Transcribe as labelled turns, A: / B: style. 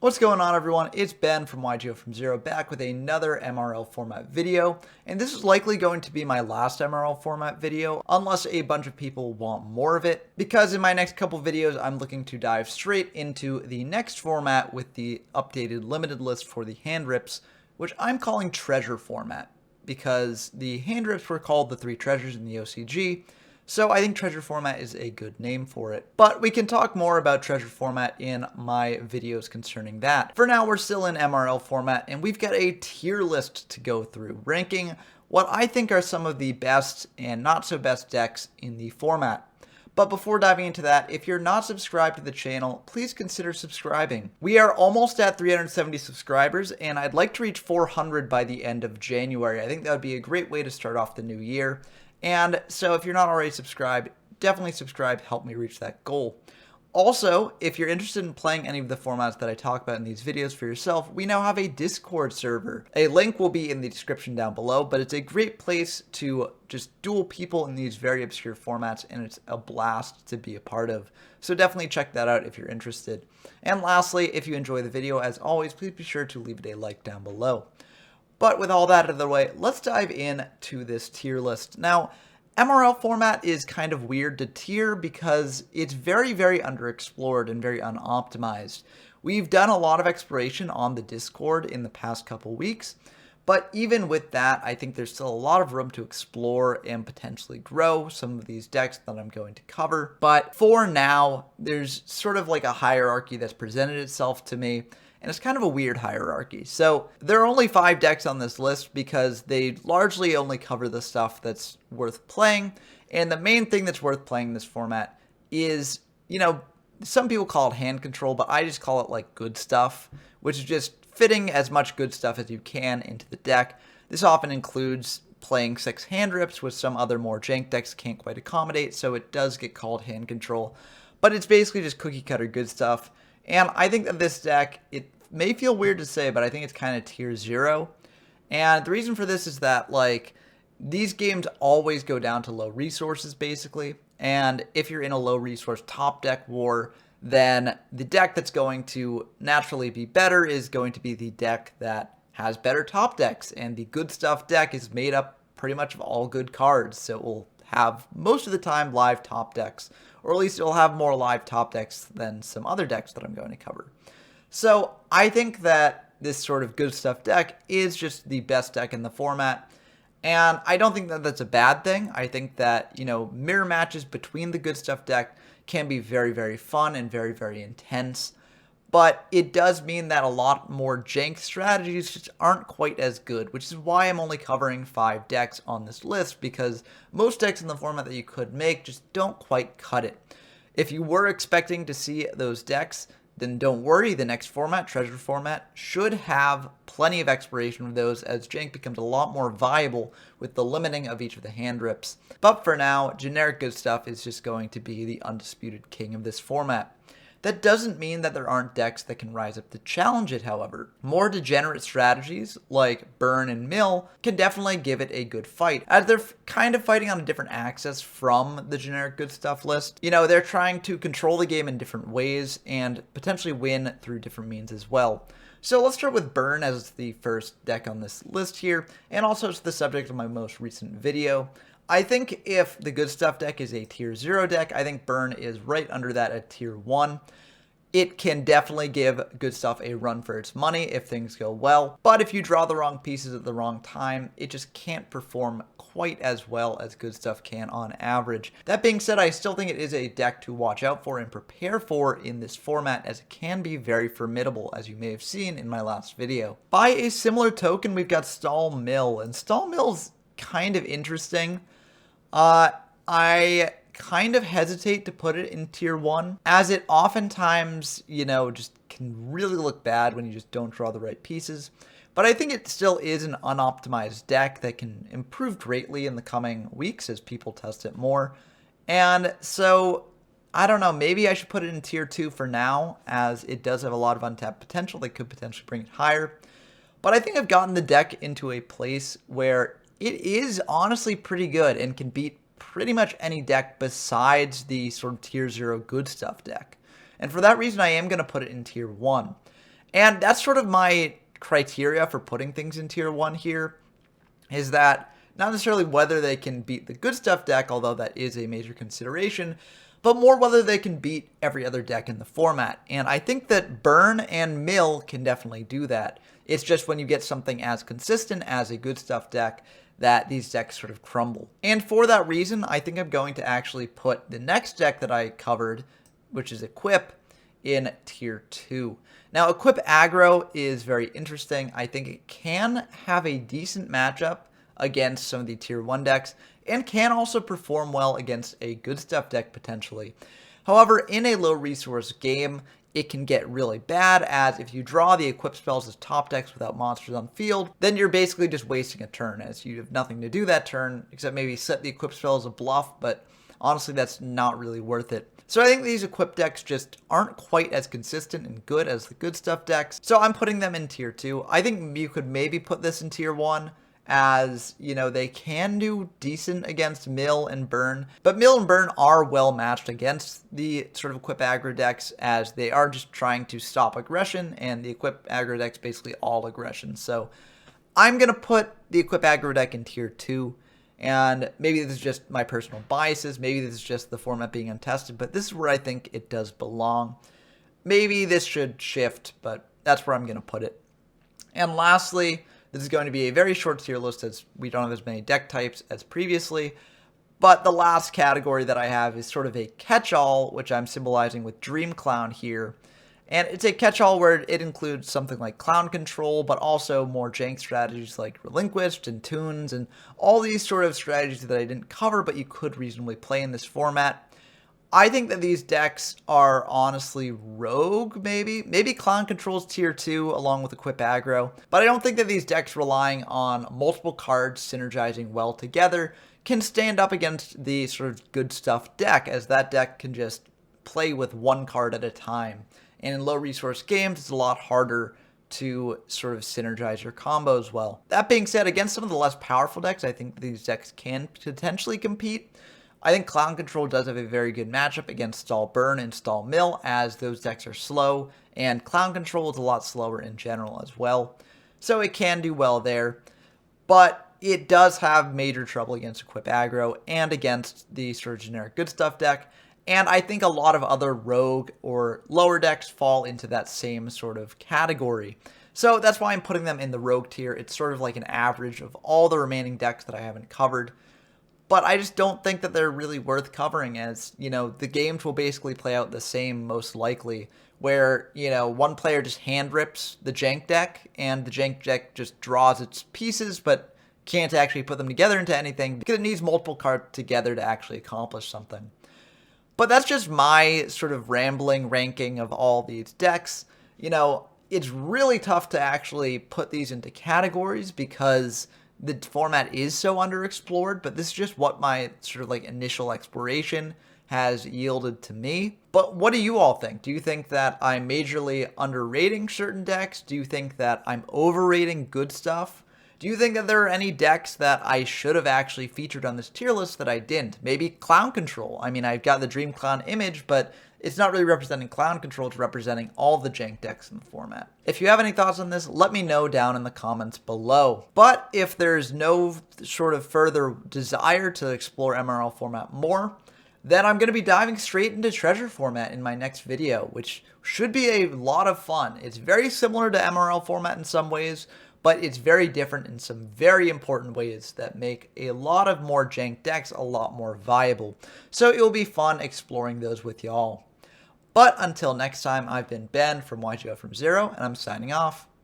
A: What's going on, everyone? It's Ben from YGO from Zero back with another MRL format video, and this is likely going to be my last MRL format video unless a bunch of people want more of it, because in my next couple videos I'm looking to dive straight into the next format with the updated limited list for the hand rips, which I'm calling treasure format, because the hand rips were called the 3 treasures in the OCG. So I think treasure format is a good name for it. But we can talk more about treasure format in my videos concerning that. For now, we're still in MRL format, and we've got a tier list to go through, ranking what I think are some of the best and not so best decks in the format. But before diving into that, if you're not subscribed to the channel, please consider subscribing. We are almost at 370 subscribers, and I'd like to reach 400 by the end of January. I think that would be a great way to start off the new year. And so if you're not already subscribed, definitely subscribe, help me reach that goal. Also, if you're interested in playing any of the formats that I talk about in these videos for yourself, we now have a Discord server. A link will be in the description down below, but it's a great place to just duel people in these very obscure formats, and it's a blast to be a part of. So definitely check that out if you're interested. And lastly, if you enjoy the video, as always, please be sure to leave it a like down below. But with all that out of the way, let's dive into this tier list. Now, MRL format is kind of weird to tier because it's very underexplored and very unoptimized. We've done a lot of exploration on the Discord in the past couple weeks, but even with that, I think there's still a lot of room to explore and potentially grow some of these decks that I'm going to cover. But for now, there's sort of like a hierarchy that's presented itself to me, and it's kind of a weird hierarchy. So there are only 5 decks on this list because they largely only cover the stuff that's worth playing. And the main thing that's worth playing in this format is, some people call it hand control, but I just call it like good stuff, which is just fitting as much good stuff as you can into the deck. This often includes playing 6 hand rips, which some other more jank decks can't quite accommodate, so it does get called hand control. But it's basically just cookie cutter good stuff. And I think that this deck, it may feel weird to say, but I think it's kind of tier 0. And the reason for this is that, these games always go down to low resources, basically. And if you're in a low resource top deck war, then the deck that's going to naturally be better is going to be the deck that has better top decks. And the good stuff deck is made up pretty much of all good cards, so it will have most of the time live top decks, or at least it'll have more live top decks than some other decks that I'm going to cover. So I think that this sort of good stuff deck is just the best deck in the format, and I don't think that that's a bad thing. I think that, mirror matches between the good stuff deck can be very fun and very intense. But it does mean that a lot more jank strategies just aren't quite as good, which is why I'm only covering 5 decks on this list, because most decks in the format that you could make just don't quite cut it. If you were expecting to see those decks, then don't worry, the next format, treasure format, should have plenty of exploration of those, as jank becomes a lot more viable with the limiting of each of the hand rips. But for now, generic good stuff is just going to be the undisputed king of this format. That doesn't mean that there aren't decks that can rise up to challenge it, however. More degenerate strategies, like Burn and Mill, can definitely give it a good fight, as they're kind of fighting on a different axis from the generic good stuff list. They're trying to control the game in different ways, and potentially win through different means as well. So let's start with Burn as the first deck on this list here, and also it's the subject of my most recent video. I think if the good stuff deck is a tier 0 deck, I think Burn is right under that at tier 1. It can definitely give good stuff a run for its money if things go well, but if you draw the wrong pieces at the wrong time, it just can't perform quite as well as good stuff can on average. That being said, I still think it is a deck to watch out for and prepare for in this format, as it can be very formidable, as you may have seen in my last video. By a similar token, we've got Stall Mill, and Stall Mill's kind of interesting. I kind of hesitate to put it in tier 1, as it oftentimes, just can really look bad when you just don't draw the right pieces. But I think it still is an unoptimized deck that can improve greatly in the coming weeks as people test it more. And so, I don't know, maybe I should put it in tier 2 for now, as it does have a lot of untapped potential that could potentially bring it higher. But I think I've gotten the deck into a place where it is honestly pretty good and can beat pretty much any deck besides the sort of tier 0 good stuff deck. And for that reason, I am going to put it in tier 1. And that's sort of my criteria for putting things in tier 1 here, is that not necessarily whether they can beat the good stuff deck, although that is a major consideration, but more whether they can beat every other deck in the format. And I think that Burn and Mill can definitely do that. It's just when you get something as consistent as a good stuff deck that these decks sort of crumble. And for that reason, I think I'm going to actually put the next deck that I covered, which is Equip, in tier 2. Now, Equip aggro is very interesting. I think it can have a decent matchup against some of the tier 1 decks, and can also perform well against a good stuff deck potentially. However, in a low resource game, it can get really bad, as if you draw the equip spells as top decks without monsters on field, then you're basically just wasting a turn, as you have nothing to do that turn, except maybe set the equip spell as a bluff, but honestly that's not really worth it. So I think these equip decks just aren't quite as consistent and good as the good stuff decks, so I'm putting them in tier 2. I think you could maybe put this in tier 1, as, you know, they can do decent against Mill and Burn, but Mill and Burn are well matched against the sort of Equip aggro decks, as they are just trying to stop aggression, and the Equip aggro deck's basically all aggression. So I'm going to put the Equip aggro deck in tier 2, and maybe this is just my personal biases, maybe this is just the format being untested, but this is where I think it does belong. Maybe this should shift, but that's where I'm going to put it. And lastly, this is going to be a very short tier list, as we don't have as many deck types as previously, but the last category that I have is sort of a catch-all, which I'm symbolizing with Dream Clown here. And it's a catch-all where it includes something like Clown Control, but also more jank strategies like Relinquished and Tunes, and all these sort of strategies that I didn't cover, but you could reasonably play in this format. I think that these decks are honestly rogue, maybe. Maybe Clown Control's tier 2 along with Equip aggro. But I don't think that these decks relying on multiple cards synergizing well together can stand up against the sort of good stuff deck, as that deck can just play with one card at a time. And in low resource games, it's a lot harder to sort of synergize your combos well. That being said, against some of the less powerful decks, I think these decks can potentially compete. I think Clown Control does have a very good matchup against Stall Burn and Stall Mill, as those decks are slow, and Clown Control is a lot slower in general as well. So it can do well there, but it does have major trouble against Equip aggro and against the sort of generic good stuff deck, and I think a lot of other rogue or lower decks fall into that same sort of category. So that's why I'm putting them in the rogue tier. It's sort of like an average of all the remaining decks that I haven't covered. But I just don't think that they're really worth covering, as, you know, the games will basically play out the same most likely, where, you know, one player just hand rips the jank deck, and the jank deck just draws its pieces, but can't actually put them together into anything, because it needs multiple cards together to actually accomplish something. But that's just my sort of rambling ranking of all these decks. You know, it's really tough to actually put these into categories, because the format is so underexplored, but this is just what my sort of like initial exploration has yielded to me. But what do you all think? Do you think that I'm majorly underrating certain decks? Do you think that I'm overrating good stuff? Do you think that there are any decks that I should have actually featured on this tier list that I didn't? Maybe Clown Control. I mean, I've got the Dream Clown image, but it's not really representing Clown Control, it's representing all the jank decks in the format. If you have any thoughts on this, let me know down in the comments below. But if there's no sort of further desire to explore MRL format more, then I'm going to be diving straight into treasure format in my next video, which should be a lot of fun. It's very similar to MRL format in some ways, but it's very different in some very important ways that make a lot of more jank decks a lot more viable. So it will be fun exploring those with y'all. But until next time, I've been Ben from YGO from Zero, and I'm signing off.